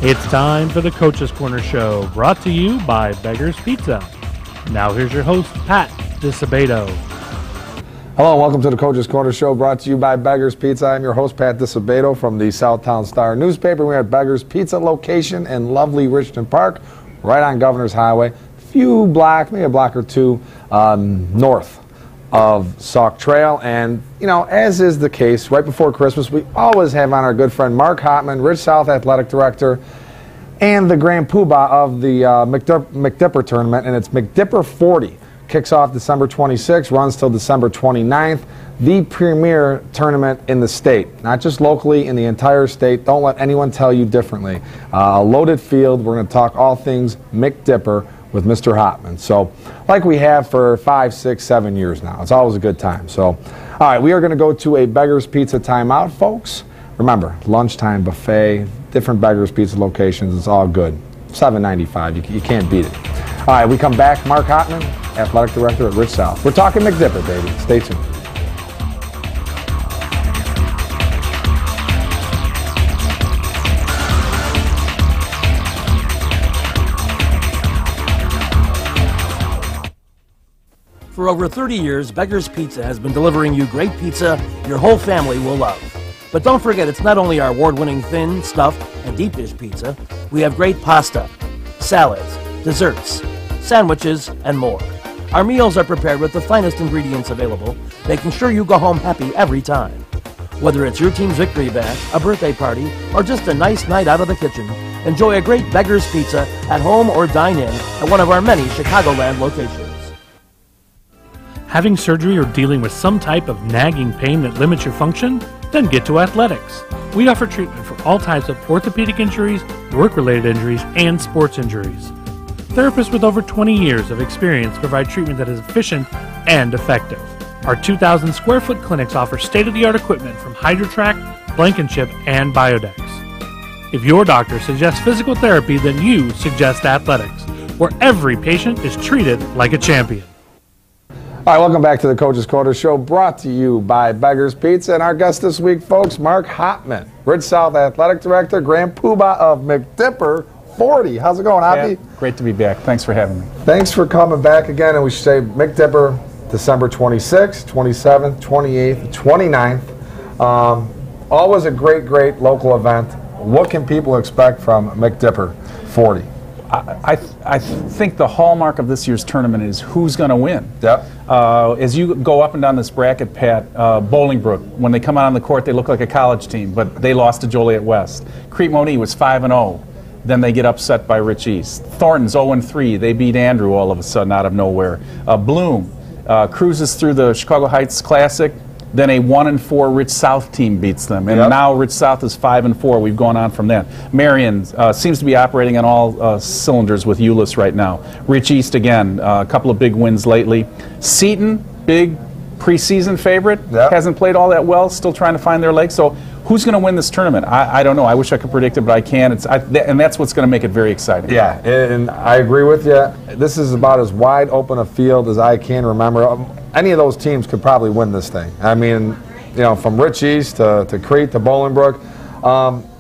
It's time for the Coach's Corner Show, brought to you by Beggar's Pizza. Now here's your host, Pat DiSabato. Hello and welcome to the Coach's Corner Show, brought to you by Beggar's Pizza. I'm your host, Pat DiSabato from the Southtown Star newspaper. We're at Beggar's Pizza location in lovely Richton Park, right on Governor's Highway, few blocks, maybe a block or two north of Sauk Trail. And, you know, as is the case, right before Christmas, we always have on our good friend Mark Hotman, Rich South Athletic Director, and the Grand Poobah of the McDipper tournament, and it's McDipper 40. Kicks off December 26th, runs till December 29th. The premier tournament in the state, not just locally, in the entire state. Don't let anyone tell you differently. A loaded field. We're going to talk all things McDipper with Mr. Hotman. So, like we have for 5, 6, 7 years now. It's always a good time. So, all right, we are going to go to a Beggar's Pizza timeout, folks. Remember, lunchtime buffet, different Beggar's Pizza locations. It's all good. $7.95. You can't beat it. All right, we come back. Mark Hotman, Athletic Director at Rich South. We're talking McDipper, baby. Stay tuned. For over 30 years, Beggar's Pizza has been delivering you great pizza your whole family will love. But don't forget, it's not only our award-winning thin, stuffed, and deep dish pizza. We have great pasta, salads, desserts, sandwiches, and more. Our meals are prepared with the finest ingredients available, making sure you go home happy every time. Whether it's your team's victory bash, a birthday party, or just a nice night out of the kitchen, enjoy a great Beggar's Pizza at home or dine in at one of our many Chicagoland locations. Having surgery or dealing with some type of nagging pain that limits your function? Then get to Athletics. We offer treatment for all types of orthopedic injuries, work-related injuries, and sports injuries. Therapists with over 20 years of experience provide treatment that is efficient and effective. Our 2,000 square foot clinics offer state-of-the-art equipment from HydroTrack, Blankenship, and Biodex. If your doctor suggests physical therapy, then you suggest Athletics, where every patient is treated like a champion. All right, welcome back to the Coach's Corner Show, brought to you by Beggar's Pizza. And our guest this week, folks, Mark Hotman, Rich South Athletic Director, Grand Poobah of McDipper 40. How's it going, Hoppy? Yeah, great to be back. Thanks for having me. Thanks for coming back again. And we should say McDipper, December 26th, 27th, 28th, 29th. Always a great, great local event. What can people expect from McDipper 40? I think the hallmark of this year's tournament is who's going to win. Yep. As you go up and down this bracket, Pat, Bolingbrook, when they come out on the court, they look like a college team, but they lost to Joliet West. Crete-Monee was 5-0. Then they get upset by Rich East. Thornton's 0-3. They beat Andrew all of a sudden out of nowhere. Bloom cruises through the Chicago Heights Classic. Then a 1-4 Rich South team beats them, and now Rich South is 5-4. We've gone on from that. Marion seems to be operating on all cylinders with Euless right now. Rich East again, a couple of big wins lately. Seton, big preseason favorite, hasn't played all that well, still trying to find their legs. So who's going to win this tournament? I don't know. I wish I could predict it, but I can't. And that's what's going to make it very exciting. Yeah, and I agree with you. This is about as wide open a field as I can remember. Any of those teams could probably win this thing. I mean, you know, from Rich East to Crete to Bolingbrook.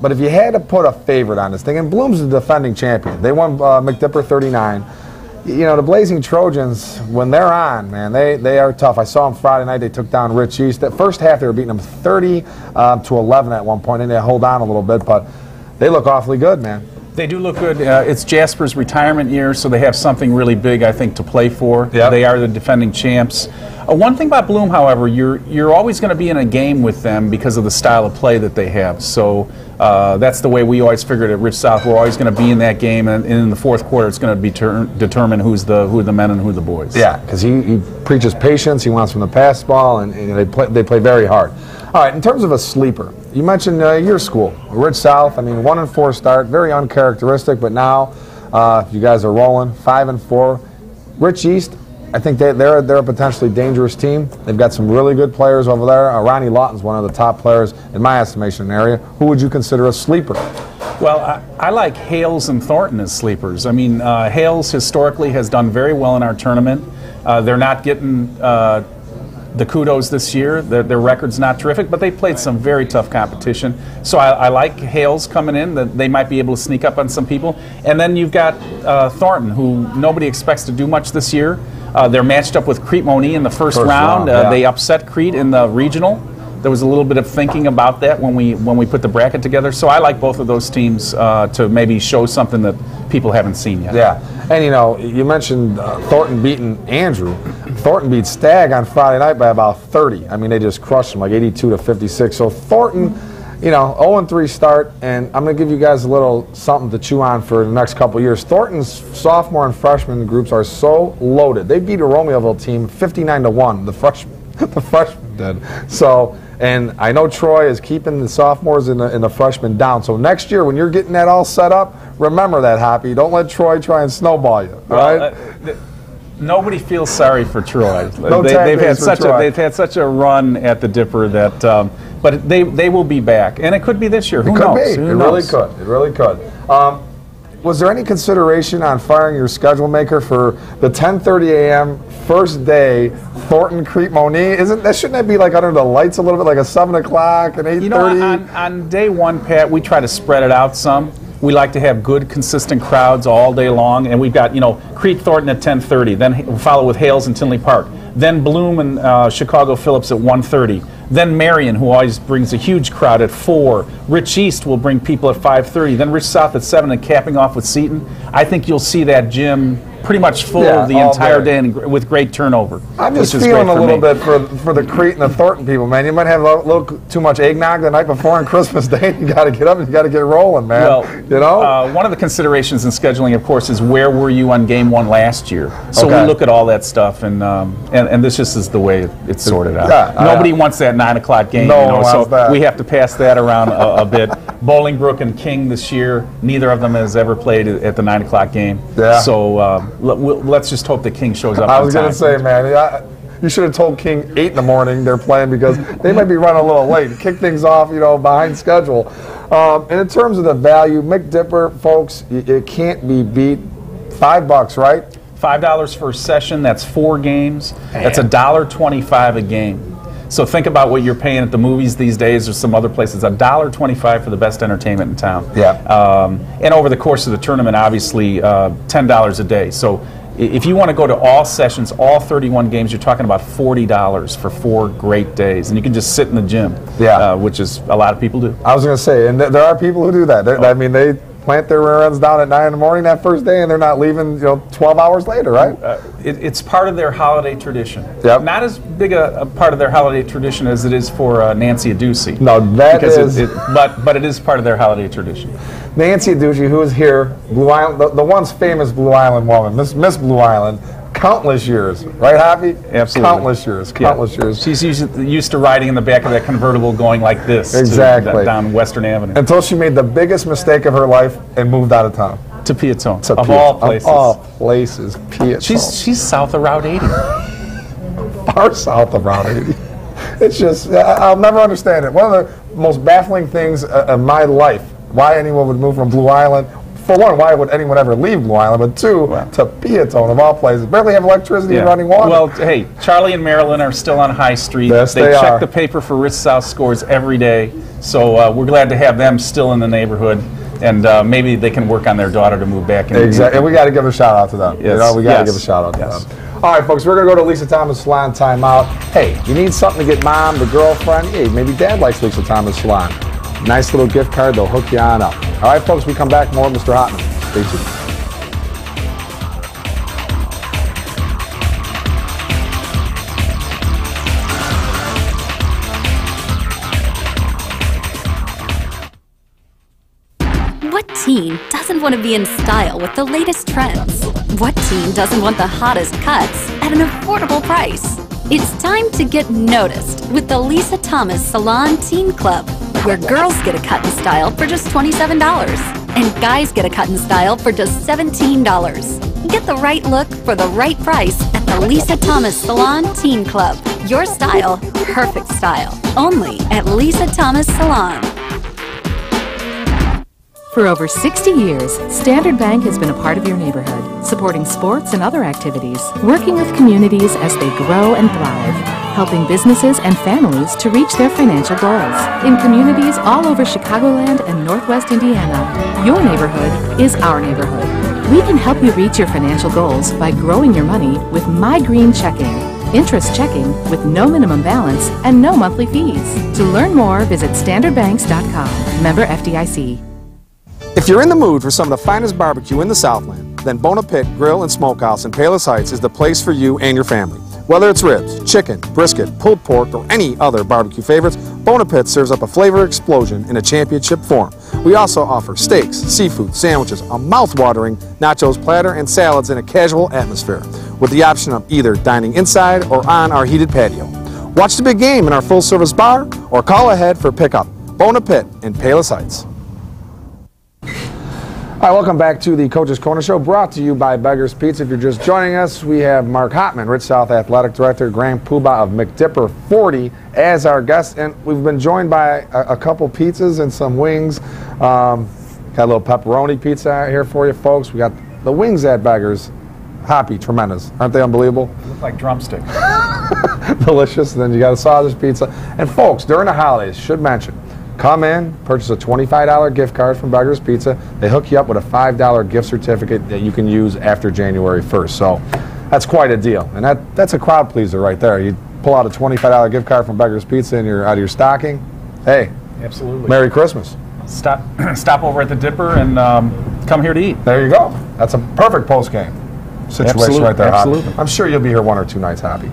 But if you had to put a favorite on this thing, and Bloom's the defending champion. They won McDipper 39. You know, the Blazing Trojans, when they're on, man, they are tough. I saw them Friday night. They took down Rich East. That first half, they were beating them 30 to 11 at one point, and they hold on a little bit, but they look awfully good, man. They do look good. It's Jasper's retirement year, so they have something really big, I think, to play for. Yep. They are the defending champs. One thing about Bloom, however, you're always going to be in a game with them because of the style of play that they have. So that's the way we always figured at Rich South. We're always going to be in that game, and in the fourth quarter, it's going to be determine who the men and who the boys. Yeah, because he preaches patience. He wants them to pass the ball, and they play very hard. All right, in terms of a sleeper, you mentioned your school, Rich South. I mean, 1-4 start, very uncharacteristic, but now you guys are rolling, 5-4. Rich East, I think they're a potentially dangerous team. They've got some really good players over there. Ronnie Lawton's one of the top players in my estimation in the area. Who would you consider a sleeper? Well, I like Hales and Thornton as sleepers. I mean, Hales historically has done very well in our tournament. They're not getting the kudos this year. Their record's not terrific, but they played some very tough competition. So I like Hales coming in, that they might be able to sneak up on some people. And then you've got Thornton, who nobody expects to do much this year. They're matched up with Crete Monee in the first round. Yeah. They upset Crete in the regional. There was a little bit of thinking about that when we put the bracket together. So I like both of those teams to maybe show something that people haven't seen yet. Yeah, and you know, you mentioned Thornton beating Andrew. Thornton beat Stagg on Friday night by about 30. I mean, they just crushed them, like 82-56. So Thornton, you know, 0-3 start, and I'm going to give you guys a little something to chew on for the next couple of years. Thornton's sophomore and freshman groups are so loaded. They beat a Romeoville team 59-1. The freshmen did. So. And I know Troy is keeping the sophomores and the freshmen down. So next year, when you're getting that all set up, remember that, Hoppy. Don't let Troy try and snowball you. Right? Nobody feels sorry for Troy. No they've had such a run at the Dipper that, but they will be back, and it could be this year. Who knows? It really could. It really could. Was there any consideration on firing your schedule maker for the 10:30 a.m. first day Thornton Crete Monee? Shouldn't that be like under the lights a little bit, like a 7 o'clock and 8:30? You know, on day one, Pat, we try to spread it out some. We like to have good, consistent crowds all day long, and we've got, you know, Crete Thornton at 10:30. Then we'll follow with Hales and Tinley Park. Then Bloom and Chicago Phillips at 1:30. Then Marion, who always brings a huge crowd, at 4. Rich East will bring people at 5:30. Then Rich South at 7, and capping off with Seton. I think you'll see that gym pretty much full the entire day and with great turnover. I'm just feeling a little bit for the Crete and the Thornton people, man. You might have a little too much eggnog the night before on Christmas Day. You got to get up and you got to get rolling, man. Well, you know, one of the considerations in scheduling, of course, is where were you on game one last year. So we look at all that stuff, and this just is the way it's sorted out. Yeah, Nobody wants that 9 o'clock game. No you know, one wants that. We have to pass that around a bit. Bolingbrook and King this year, neither of them has ever played at the 9 o'clock game. Yeah. So let's just hope that King shows up. I was going to say, man, you should have told King 8 in the morning they're playing, because they might be running a little late. Kick things off, you know, behind schedule. And in terms of the value, McDipper, folks, it can't be beat. $5, right? $5 for a session. That's 4 games. That's $1.25 a game. So think about what you're paying at the movies these days or some other places. $1.25 for the best entertainment in town. Yeah. And over the course of the tournament, obviously, $10 a day. So if you want to go to all sessions, all 31 games, you're talking about $40 for 4 great days. And you can just sit in the gym, which is a lot of people do. I was going to say, and there are people who do that. I mean, they plant their rear ends down at 9 in the morning that first day, and they're not leaving, 12 hours later, right? It's part of their holiday tradition. Yep. Not as big a part of their holiday tradition as it is for Nancy Aducey. No, that is. But it is part of their holiday tradition. Nancy Aducey, who is here, Blue Island, the once famous Blue Island woman, Miss Blue Island, countless years, right, Hoppy? Absolutely. Countless years. She's used to riding in the back of that convertible going like this. Exactly. Down Western Avenue. Until she made the biggest mistake of her life and moved out of town. To Piatone. Of all places. Of all places, Piatone. She's south of Route 80. Far south of Route 80. It's just, I'll never understand it. One of the most baffling things of my life, why anyone would move from Blue Island. For one, why would anyone ever leave Blue Island? But two, to Piatone, of all places. Barely have electricity and running water. Well, hey, Charlie and Marilyn are still on High Street. Yes, they check the paper for Rich South scores every day. So we're glad to have them still in the neighborhood. And maybe they can work on their daughter to move back. Exactly. And we got to give a shout out to them. Yes. We got to give a shout out to them. All right, folks, we're going to go to Lisa Thomas Salon timeout. Hey, you need something to get mom, the girlfriend? Hey, maybe dad likes Lisa Thomas Salon. Nice little gift card. They'll hook you on up. All right, folks, we come back more with Mr. Hotman. Stay tuned. What teen doesn't want to be in style with the latest trends? What teen doesn't want the hottest cuts at an affordable price? It's time to get noticed with the Lisa Thomas Salon Teen Club, where girls get a cut and style for just $27 and guys get a cut and style for just $17. Get the right look for the right price at the Lisa Thomas Salon Teen Club. Your style, perfect style. Only at Lisa Thomas Salon. For over 60 years, Standard Bank has been a part of your neighborhood, supporting sports and other activities, working with communities as they grow and thrive. helping businesses and families to reach their financial goals. In communities all over Chicagoland and Northwest Indiana, your neighborhood is our neighborhood. We can help you reach your financial goals by growing your money with My Green Checking. Interest checking with no minimum balance and no monthly fees. To learn more, visit standardbanks.com. Member FDIC. If you're in the mood for some of the finest barbecue in the Southland, then Bona Pit Grill and Smokehouse in Palos Heights is the place for you and your family. Whether it's ribs, chicken, brisket, pulled pork, or any other barbecue favorites, Bona Pit serves up a flavor explosion in a championship form. We also offer steaks, seafood, sandwiches, a mouth-watering nachos platter, and salads in a casual atmosphere, with the option of either dining inside or on our heated patio. Watch the big game in our full-service bar, or call ahead for pickup. Bona Pit in Palos Heights. All right, welcome back to the Coach's Corner Show, brought to you by Beggar's Pizza. If you're just joining us, we have Mark Hotman, Rich South Athletic Director, Grand Poobah of McDipper 40, as our guest. And we've been joined by a couple pizzas and some wings. Got a little pepperoni pizza out here for you, folks. We got the wings at Beggar's. Hoppy, tremendous. Aren't they unbelievable? They look like drumsticks. Delicious. And then you got a sausage pizza. And folks, during the holidays, should mention, come in, purchase a $25 gift card from Beggar's Pizza. They hook you up with a $5 gift certificate that you can use after January 1st. So that's quite a deal. And that's a crowd pleaser right there. You pull out a $25 gift card from Beggar's Pizza and you're out of your stocking. Hey, absolutely. Merry Christmas. Stop over at the Dipper and come here to eat. There you go. That's a perfect post-game situation. Absolutely. Right there, Absolutely. Hoppy. I'm sure you'll be here one or two nights, Hoppy.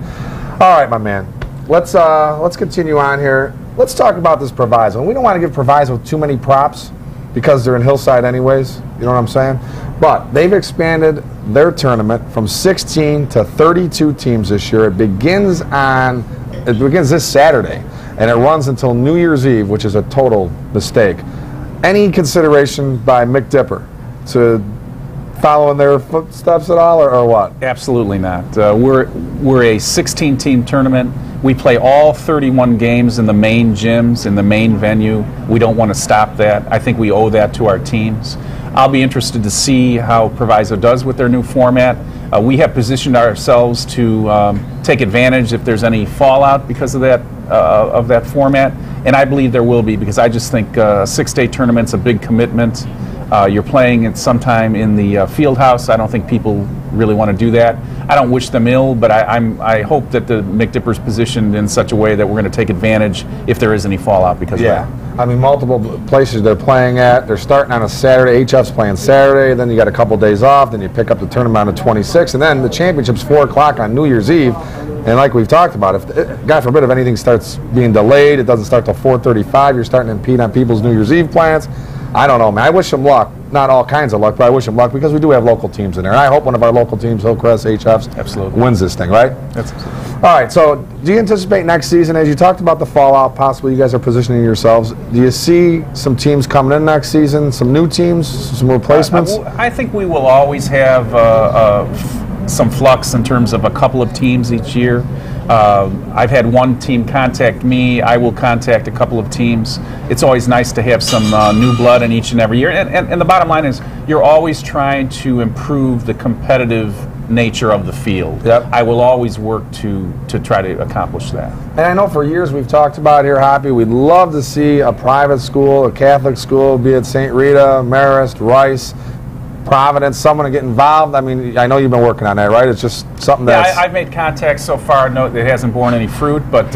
All right, my man. Let's continue on here. Let's talk about this Proviso. We don't want to give Proviso too many props because they're in Hillside anyways. You know what I'm saying? But they've expanded their tournament from 16 to 32 teams this year. It begins this Saturday, and it runs until New Year's Eve, which is a total mistake. Any consideration by McDipper to follow in their footsteps at all, or what? Absolutely not. We're a 16-team tournament. We play all 31 games in the main gyms, in the main venue. We don't want to stop that. I think we owe that to our teams. I'll be interested to see how Proviso does with their new format. We have positioned ourselves to take advantage if there's any fallout because of that format, and I believe there will be, because I just think a 6-day tournament's a big commitment. You're playing it sometime in the field house. I don't think people really want to do that. I don't wish them ill, but I hope that the McDipper's positioned in such a way that we're going to take advantage if there is any fallout because of that. I mean, multiple places they're playing at. They're starting on a Saturday. HF's playing Saturday. Then you got a couple days off. Then you pick up the tournament on the 26th. And then the championship's 4 o'clock on New Year's Eve. And like we've talked about, if God forbid if anything starts being delayed, it doesn't start till 4:35. You're starting to impede on people's New Year's Eve plans. I don't know, man. I wish them luck. Not all kinds of luck, but I wish them luck because we do have local teams in there. And I hope one of our local teams, Hillcrest, HFs, absolutely wins this thing, right? That's absolutely. All right, so do you anticipate next season, as you talked about the fallout, possibly you guys are positioning yourselves, do you see some teams coming in next season, some new teams, some replacements? I think we will always have some flux in terms of a couple of teams each year. I've had one team contact me. I will contact a couple of teams. It's always nice to have some new blood in each and every year. And the bottom line is you're always trying to improve the competitive nature of the field. Yep. I will always work to try to accomplish that. And I know for years we've talked about here, Hoppy, we'd love to see a private school, a Catholic school, be it St. Rita, Marist, Rice, Providence, someone to get involved. I mean, I know you've been working on that, right? It's just something that's... Yeah, I've made contacts so far. No, it hasn't borne any fruit, but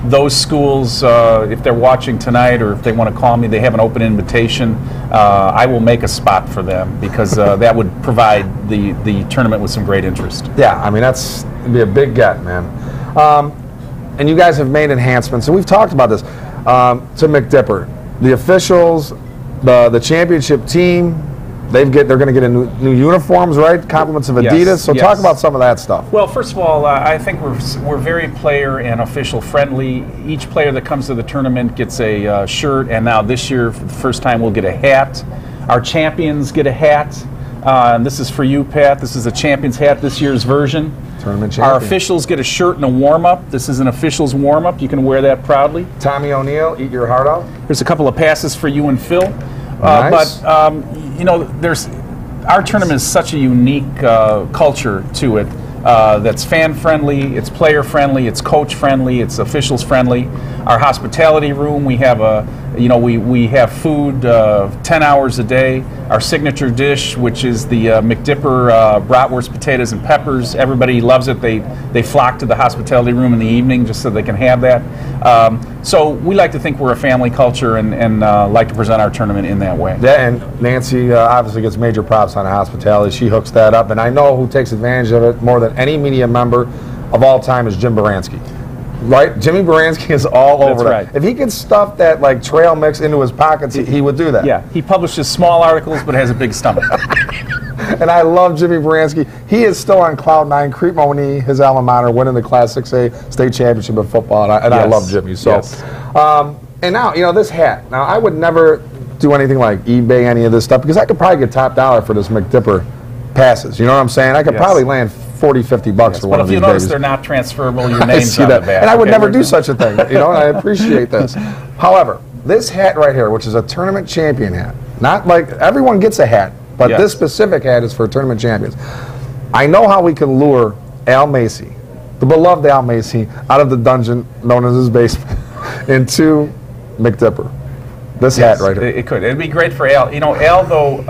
those schools, if they're watching tonight or if they want to call me, they have an open invitation. I will make a spot for them because that would provide the tournament with some great interest. Yeah, I mean, it'd be a big get, man. And you guys have made enhancements, and we've talked about this, to McDipper. The officials, the championship team, they're going to get a new uniforms, right? Compliments of Adidas. Yes, so yes. Talk about some of that stuff. Well, first of all, I think we're very player and official friendly. Each player that comes to the tournament gets a shirt, and now this year, for the first time, we'll get a hat. Our champions get a hat. And this is for you, Pat. This is a champion's hat, this year's version. Tournament champion. Our officials get a shirt and a warm-up. This is an official's warm-up. You can wear that proudly. Tommy O'Neill, eat your heart out. There's a couple of passes for you and Phil. Nice. But you know, our tournament is such a unique culture to it. that's fan friendly, it's player friendly, it's coach friendly, it's officials friendly. Our hospitality room, we have we have food 10 hours a day. Our signature dish, which is the McDipper bratwurst, potatoes, and peppers. Everybody loves it. They flock to the hospitality room in the evening just so they can have that. So we like to think we're a family culture and like to present our tournament in that way. Yeah, and Nancy obviously gets major props on the hospitality. She hooks that up, and I know who takes advantage of it more than any media member of all time is Jim Baranski. Right? Jimmy Baranski is all over that. Right. If he could stuff that like trail mix into his pockets, he would do that. Yeah, he publishes small articles but has a big stomach. And I love Jimmy Baranski. He is still on cloud nine. Crete Monee, his alma mater, winning the Class 6A state championship in football, and I love Jimmy. So, yes. And now, this hat. Now, I would never do anything like eBay any of this stuff because I could probably get top dollar for this McDipper passes. You know what I'm saying? I could probably land $40, $50 for one of these But if you notice babies. they're not transferable, your name's see on that. the back. And I would okay? never do such a thing. And I appreciate this. However, this hat right here, which is a tournament champion hat, not like everyone gets a hat, but this specific hat is for tournament champions. I know how we can lure Al Macy, the beloved Al Macy, out of the dungeon known as his basement into McDipper. This hat right here. It could. It'd be great for Al. Al, though,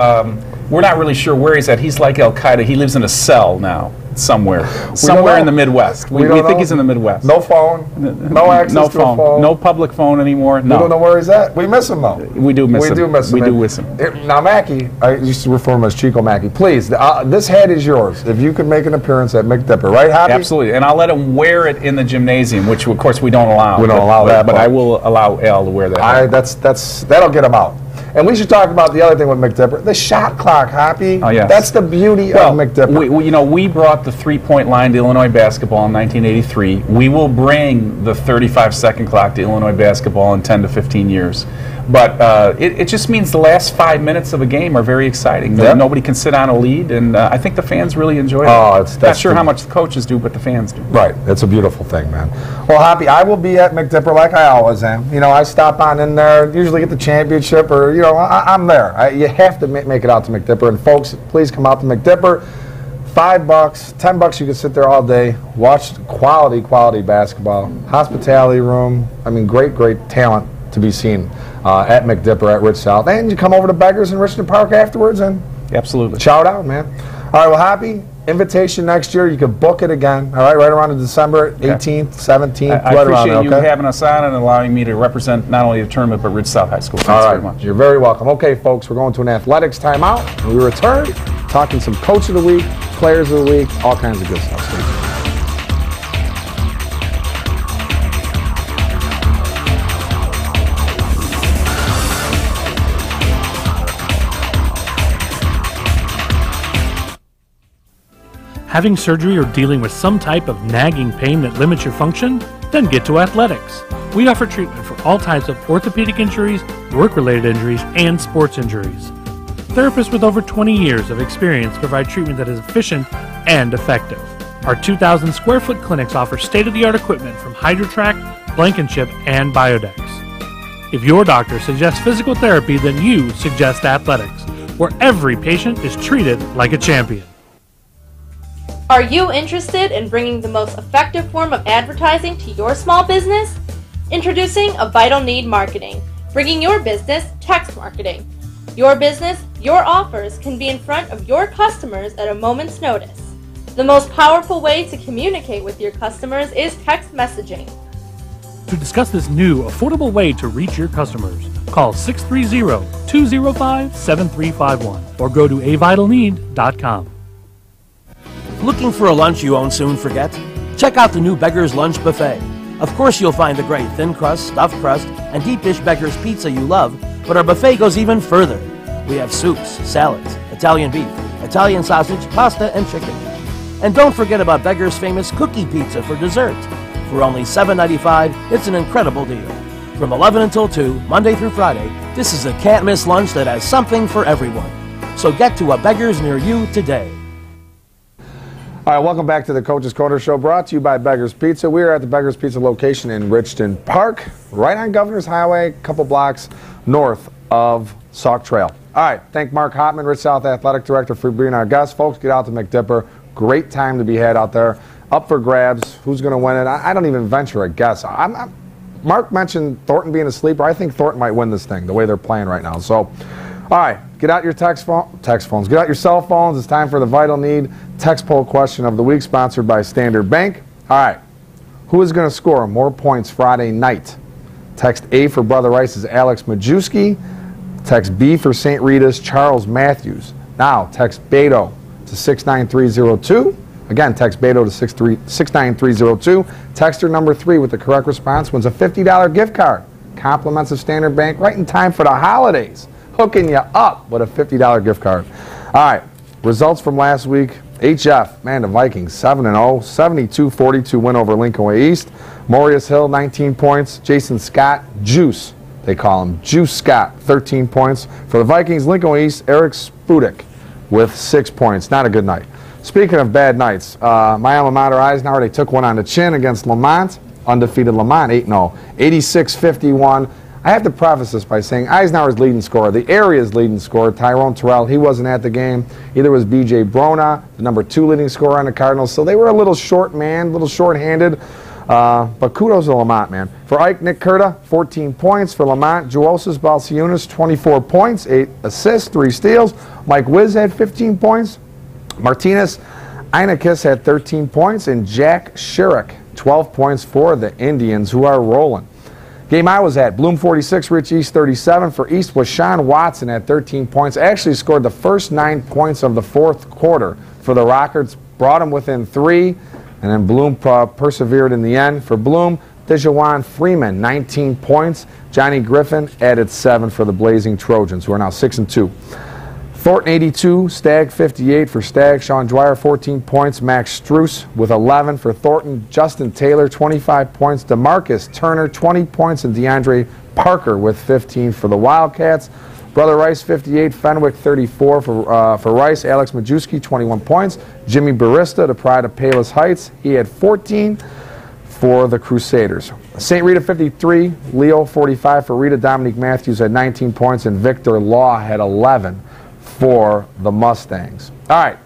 we're not really sure where he's at. He's like Al Qaeda. He lives in a cell now. Somewhere in the Midwest. We think he's in the Midwest. No phone, no access to a phone. No public phone anymore. No. We don't know where he's at. We miss him, though. We do miss him. We do miss him. Now, Mackey, I used to refer to him as Chico Mackey. Please, this hat is yours. If you could make an appearance at McDipper, right, Hoppy? Absolutely. And I'll let him wear it in the gymnasium, which, of course, we don't allow. We don't allow that. But I will allow Al to wear that. That'll get him out. And we should talk about the other thing with McDipper, the shot clock, Hoppy. Oh, yes. That's the beauty of McDipper. We brought the three-point line to Illinois basketball in 1983. We will bring the 35-second clock to Illinois basketball in 10 to 15 years. But it just means the last 5 minutes of a game are very exciting. Nobody can sit on a lead, and I think the fans really enjoy it. That's not sure how much the coaches do, but the fans do. Right. It's a beautiful thing, man. Well, Hoppy, I will be at McDipper like I always am. I stop on in there, usually get the championship, or, I'm there. You have to make it out to McDipper. And, folks, please come out to McDipper. $5, $10, you can sit there all day, watch quality basketball, hospitality room. I mean, great talent to be seen at McDipper at Rich South. And you come over to Beggars in Richmond Park afterwards and absolutely shout out, man. All right, well, Hoppy, invitation next year. You can book it again, all right around in December 18th, 17th. I appreciate you having us on and allowing me to represent not only the tournament but Rich South High School. Thanks very much. You're very welcome. Okay, folks, we're going to an athletics timeout. When we return, talking some Coach of the Week, Players of the Week, all kinds of good stuff. Stay tuned. Having surgery or dealing with some type of nagging pain that limits your function? Then get to Athletics. We offer treatment for all types of orthopedic injuries, work-related injuries, and sports injuries. Therapists with over 20 years of experience provide treatment that is efficient and effective. Our 2,000 square foot clinics offer state-of-the-art equipment from HydroTrack, Blankenship, and Biodex. If your doctor suggests physical therapy, then you suggest Athletics, where every patient is treated like a champion. Are you interested in bringing the most effective form of advertising to your small business? Introducing A Vital Need Marketing, bringing your business text marketing. Your business, your offers can be in front of your customers at a moment's notice. The most powerful way to communicate with your customers is text messaging. To discuss this new, affordable way to reach your customers, call 630-205-7351 or go to avitalneed.com. Looking for a lunch you won't soon forget? Check out the new Beggar's Lunch Buffet. Of course you'll find the great thin crust, stuffed crust, and deep dish Beggar's pizza you love, but our buffet goes even further. We have soups, salads, Italian beef, Italian sausage, pasta, and chicken. And don't forget about Beggar's famous cookie pizza for dessert. For only $7.95, it's an incredible deal. From 11 until 2, Monday through Friday, this is a can't-miss lunch that has something for everyone. So get to a Beggar's near you today. All right, welcome back to the Coach's Corner Show, brought to you by Beggar's Pizza. We are at the Beggar's Pizza location in Richton Park, right on Governor's Highway, a couple blocks north of Sauk Trail. All right, thank Mark Hopman, Rich South Athletic Director, for being our guest. Folks, get out to McDipper. Great time to be had out there. Up for grabs. Who's going to win it? I don't even venture a guess. Mark mentioned Thornton being a sleeper. I think Thornton might win this thing the way they're playing right now. So, all right, get out your text phones. Get out your cell phones. It's time for the Vital Need text poll question of the week, sponsored by Standard Bank. All right, who is going to score more points Friday night? Text A for Brother Rice's Alex Majewski. Text B for St. Rita's Charles Matthews. Now, text Beto to 69302. Again, text Beto to 69302. Texter number 3 with the correct response wins a $50 gift card. Compliments of Standard Bank right in time for the holidays. Hooking you up with a $50 gift card. All right, results from last week. HF, man, the Vikings 7-0, 72-42 win over Lincoln Way East. Maurice Hill, 19 points. Jason Scott, Juice, they call him, Juice Scott, 13 points. For the Vikings, Lincoln Way East, Eric Spudik with 6 points. Not a good night. Speaking of bad nights, my alma mater, Eisenhower, they took one on the chin against Lamont. Undefeated Lamont, 8-0, 86-51. I have to preface this by saying Eisenhower's leading scorer, the area's leading scorer, Tyrone Terrell, he wasn't at the game. Either was B.J. Brona, the number 2 leading scorer on the Cardinals. So they were a little short-manned, a little short-handed. But kudos to Lamont, man. For Ike, Nick Curta, 14 points. For Lamont, Juosis Balciunas, 24 points, 8 assists, 3 steals. Mike Wiz had 15 points. Martinez Einakis had 13 points. And Jack Sherrick, 12 points for the Indians, who are rolling. Game I was at, Bloom 46, Rich East 37. For East was Sean Watson at 13 points. Actually scored the first 9 points of the fourth quarter for the Rockets. Brought them within 3. And then Bloom persevered in the end. For Bloom, Dejuan Freeman, 19 points. Johnny Griffin added 7 for the Blazing Trojans, who are now 6-2. Thornton 82, Stagg 58 for Stagg. Sean Dwyer 14 points. Max Struess with 11 for Thornton. Justin Taylor 25 points. DeMarcus Turner 20 points. And DeAndre Parker with 15 for the Wildcats. Brother Rice 58, Fenwick 34 for Rice. Alex Majewski 21 points. Jimmy Barista, the pride of Palos Heights, he had 14 for the Crusaders. St. Rita 53, Leo 45 for Rita. Dominique Matthews had 19 points, and Victor Law had 11 for the Mustangs. All right,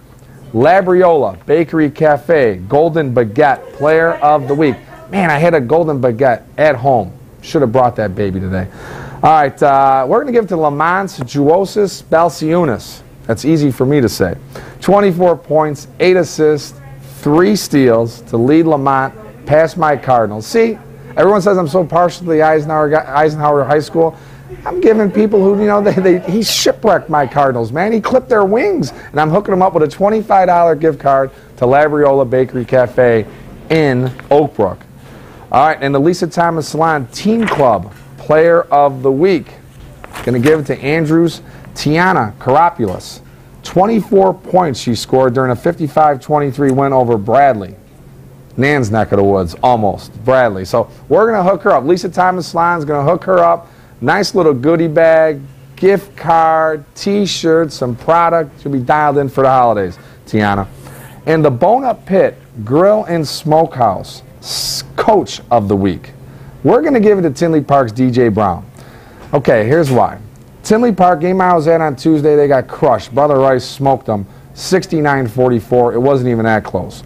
Labriola Bakery Cafe, Golden Baguette, Player of the Week. Man, I had a Golden Baguette at home. Should have brought that baby today. All right, we're going to give it to Lamont's Juosis Balciunas. That's easy for me to say. 24 points, 8 assists, 3 steals to lead Lamont past my Cardinals. See, everyone says I'm so partial to the Eisenhower High School. I'm giving people who, you know, he shipwrecked my Cardinals, man. He clipped their wings. And I'm hooking them up with a $25 gift card to Labriola Bakery Cafe in Oak Brook. All right, and the Lisa Thomas Salon Teen Club Player of the Week. Going to give it to Andrews Tiana Karopoulos. 24 points she scored during a 55-23 win over Bradley. Nan's neck of the woods, almost. Bradley. So we're going to hook her up. Lisa Thomas Salon's going to hook her up. Nice little goodie bag, gift card, T-shirt, some product. She'll be dialed in for the holidays, Tiana. And the Bone Up Pit Grill and Smokehouse Coach of the Week. We're going to give it to Tinley Park's DJ Brown. Okay, here's why. Tinley Park, game I was at on Tuesday, they got crushed. Brother Rice smoked them 69-44. It wasn't even that close.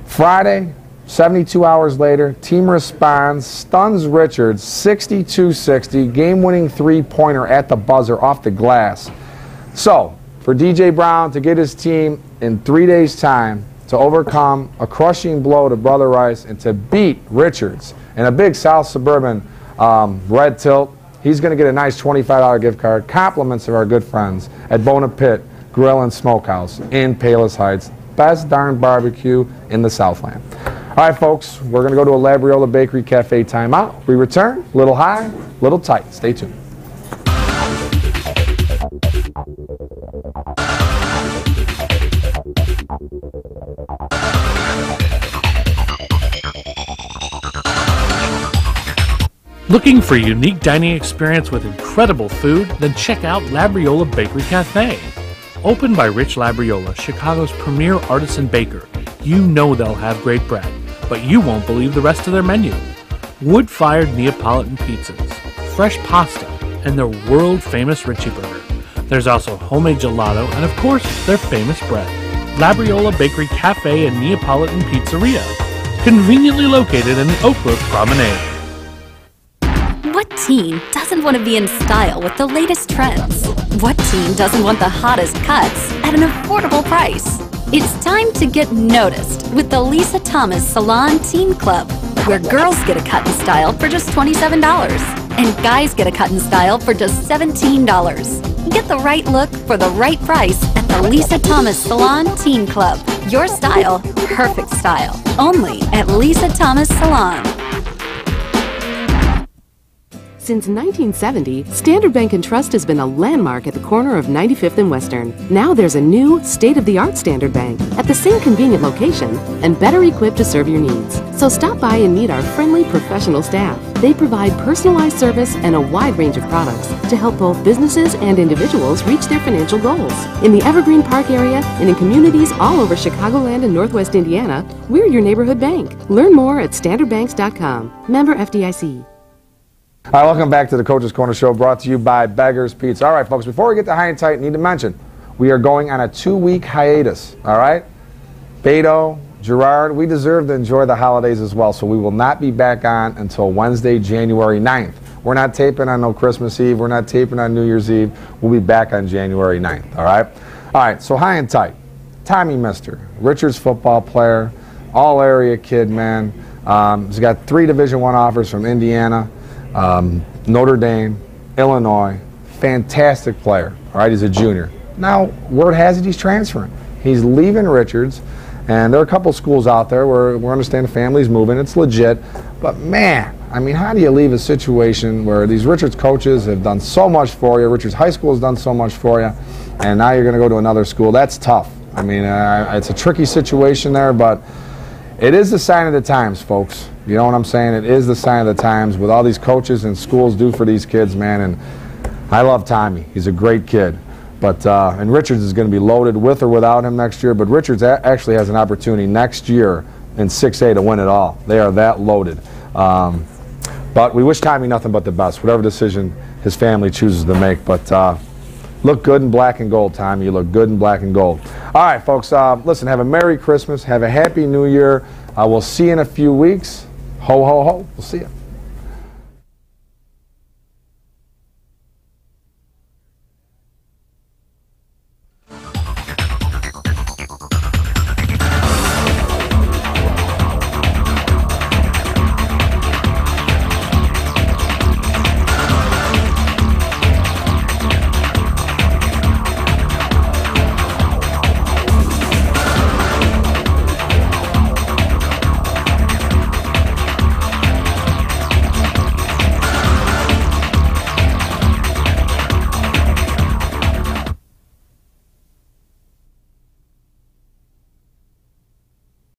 Friday, 72 hours later, team responds, stuns Richards 62-60, game-winning three-pointer at the buzzer off the glass. So, for DJ Brown to get his team in 3 days' time to overcome a crushing blow to Brother Rice and to beat Richards in a big South Suburban red tilt, he's going to get a nice $25 gift card. Compliments of our good friends at Bona Pit Grill and Smokehouse in Palos Heights. Best darn barbecue in the Southland. All right, folks, we're going to go to a Labriola Bakery Cafe timeout. We return, a little high, a little tight. Stay tuned. Looking for a unique dining experience with incredible food? Then check out Labriola Bakery Cafe. Opened by Rich Labriola, Chicago's premier artisan baker, you know they'll have great bread, but you won't believe the rest of their menu. Wood-fired Neapolitan pizzas, fresh pasta, and their world-famous Richie Burger. There's also homemade gelato and, of course, their famous bread. Labriola Bakery Cafe and Neapolitan Pizzeria, conveniently located in the Oakbrook Promenade. What teen doesn't want to be in style with the latest trends? What teen doesn't want the hottest cuts at an affordable price? It's time to get noticed with the Lisa Thomas Salon Teen Club, where girls get a cut and style for just $27 and guys get a cut and style for just $17. Get the right look for the right price at the Lisa Thomas Salon Teen Club. Your style, perfect style. Only at Lisa Thomas Salon. Since 1970, Standard Bank & Trust has been a landmark at the corner of 95th and Western. Now there's a new, state-of-the-art Standard Bank at the same convenient location and better equipped to serve your needs. So stop by and meet our friendly, professional staff. They provide personalized service and a wide range of products to help both businesses and individuals reach their financial goals. In the Evergreen Park area and in communities all over Chicagoland and Northwest Indiana, we're your neighborhood bank. Learn more at standardbanks.com. Member FDIC. All right, welcome back to the Coach's Corner Show, brought to you by Beggar's Pizza. All right, folks, before we get to high and tight, need to mention we are going on a 2-week hiatus, all right? Beto, Gerard, we deserve to enjoy the holidays as well, so we will not be back on until Wednesday, January 9th. We're not taping on no Christmas Eve. We're not taping on New Year's Eve. We'll be back on January 9th, all right? All right, so high and tight. Tommy Mister, Richards football player, all-area kid, man. He's got 3 Division I offers from Indiana, Notre Dame, Illinois. Fantastic player. All right, he's a junior. Now, word has it he's transferring. He's leaving Richards, and there are a couple schools out there where we understand the family's moving. It's legit. But, man, I mean, how do you leave a situation where these Richards coaches have done so much for you, Richards High School has done so much for you, and now you're going to go to another school? That's tough. I mean, it's a tricky situation there, but it is the sign of the times, folks. You know what I'm saying? It is the sign of the times with all these coaches and schools do for these kids, man. And I love Tommy. He's a great kid. But and Richards is going to be loaded with or without him next year. But Richards actually has an opportunity next year in 6A to win it all. They are that loaded. But we wish Tommy nothing but the best, whatever decision his family chooses to make. But look good in black and gold, Tommy. You look good in black and gold. All right, folks. Listen, have a Merry Christmas. Have a Happy New Year. We'll see you in a few weeks. Ho, ho, ho. We'll see you.